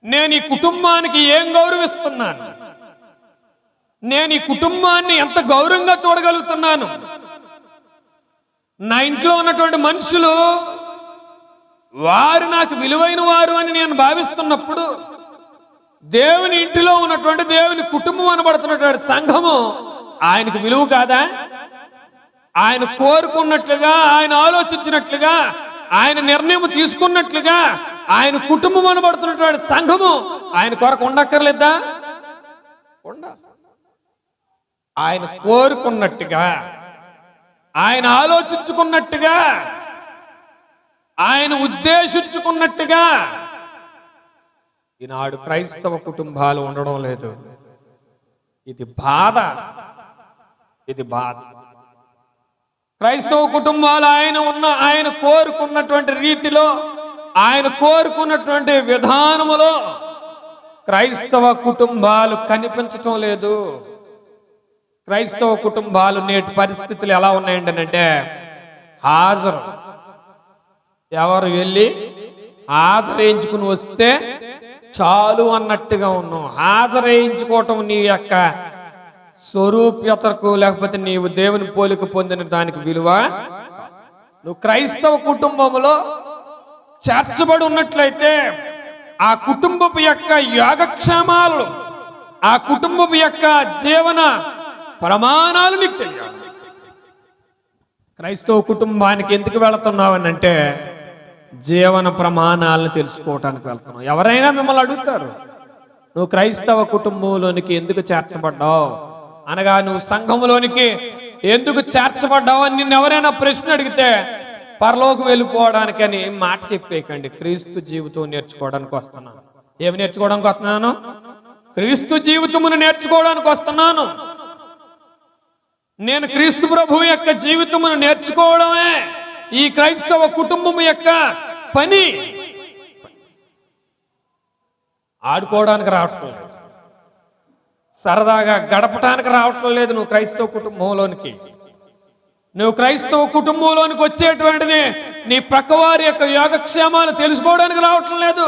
నేను ఈ కుటుంబానికి ఏం గౌరవిస్తున్నాను, నేను ఈ కుటుంబాన్ని ఎంత గౌరవంగా చూడగలుగుతున్నాను, నా ఇంట్లో ఉన్నటువంటి మనుషులు వారు నాకు విలువైన వారు అని నేను భావిస్తున్నప్పుడు, దేవుని ఇంటిలో ఉన్నటువంటి దేవుని కుటుంబం అనబడుతున్నటువంటి సంఘము ఆయనకు విలువ కాదా? ఆయన కోరుకున్నట్లుగా, ఆయన ఆలోచించినట్లుగా, ఆయన నిర్ణయం తీసుకున్నట్లుగా ఆయన కుటుంబం అనబడుతున్నటువంటి సంఘము ఆయన కొరకు ఉండక్కర్లేదా? ఆయన కోరుకున్నట్టుగా, ఆయన ఆలోచించుకున్నట్టుగా, ఆయన ఉద్దేశించుకున్నట్టుగా ఈనాడు క్రైస్తవ కుటుంబాలు ఉండడం లేదు. ఇది బాధ, ఇది బాధ. క్రైస్తవ కుటుంబాలు ఆయన కోరుకున్నటువంటి రీతిలో, ఆయన కోరుకున్నటువంటి విధానములో క్రైస్తవ కుటుంబాలు కనిపించటం లేదు. క్రైస్తవ కుటుంబాలు నేటి పరిస్థితులు ఎలా ఉన్నాయండి అంటే, హాజరు ఎవరు వెళ్ళి హాజరేయించుకుని వస్తే చాలు అన్నట్టుగా ఉన్నాం. హాజరేయించుకోవటం నీ యొక్క స్వరూప్యతకు, లేకపోతే నీవు దేవుని పోలిక పొందిన దానికి విలువ. నువ్వు క్రైస్తవ కుటుంబంలో చేర్చబడి ఉన్నట్లయితే ఆ కుటుంబపు యొక్క యోగక్షేమాలు, ఆ కుటుంబపు యొక్క జీవన ప్రమాణాలు నీకు తెలియాలి. క్రైస్తవ కుటుంబానికి ఎందుకు వెళుతున్నావు అంటే జీవన ప్రమాణాలను తెలుసుకోవటానికి వెళ్తున్నావు. ఎవరైనా మిమ్మల్ని అడుగుతారు, నువ్వు క్రైస్తవ కుటుంబంలోనికి ఎందుకు చేర్చబడ్డావు అనగా, నువ్వు సంఘంలోనికి ఎందుకు చేర్చబడ్డావు అని నిన్ను ఎవరైనా ప్రశ్న అడిగితే పరలోకం వెళ్ళిపోవడానికి అని మాట చెప్పేయకండి. క్రీస్తు జీవితం నేర్చుకోవడానికి వస్తున్నాను. ఏమి నేర్చుకోవడానికి వస్తున్నాను? క్రీస్తు జీవితమును నేర్చుకోవడానికి వస్తున్నాను. నేను క్రీస్తు ప్రభు యొక్క జీవితమును నేర్చుకోవడమే ఈ క్రైస్తవ కుటుంబం యొక్క పని. ఆడుకోవడానికి రావట్లేదు, సరదాగా గడపటానికి రావటం లేదు. నువ్వు క్రైస్తవ కుటుంబంలోనికి, నువ్వు క్రైస్తవ కుటుంబంలోనికి వచ్చేటువంటిది నీ ప్రక్కవారి యొక్క యోగక్షేమాలు తెలుసుకోవడానికి రావటం లేదు.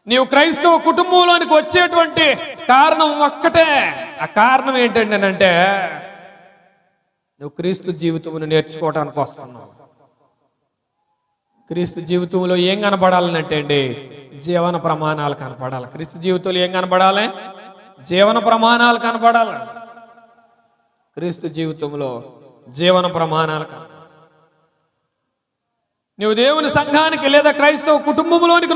నీవు క్రైస్తవ కుటుంబంలోనికి వచ్చేటువంటి కారణం ఒక్కటే. ఆ కారణం ఏంటంటే, నువ్వు క్రీస్తు జీవితమును నేర్చుకోవడానికి వస్తున్నావు. క్రీస్తు జీవితంలో ఏం కనబడాలంటే అండి, జీవన ప్రమాణాలు కనపడాలి. క్రీస్తు జీవితంలో ఏం కనపడాలి? జీవన ప్రమాణాలు కనపడాలి. క్రీస్తు జీవితంలో జీవన ప్రమాణాలు కనపడాలి. నువ్వు దేవుని సంఘానికి లేదా క్రైస్తవ కుటుంబంలోనికి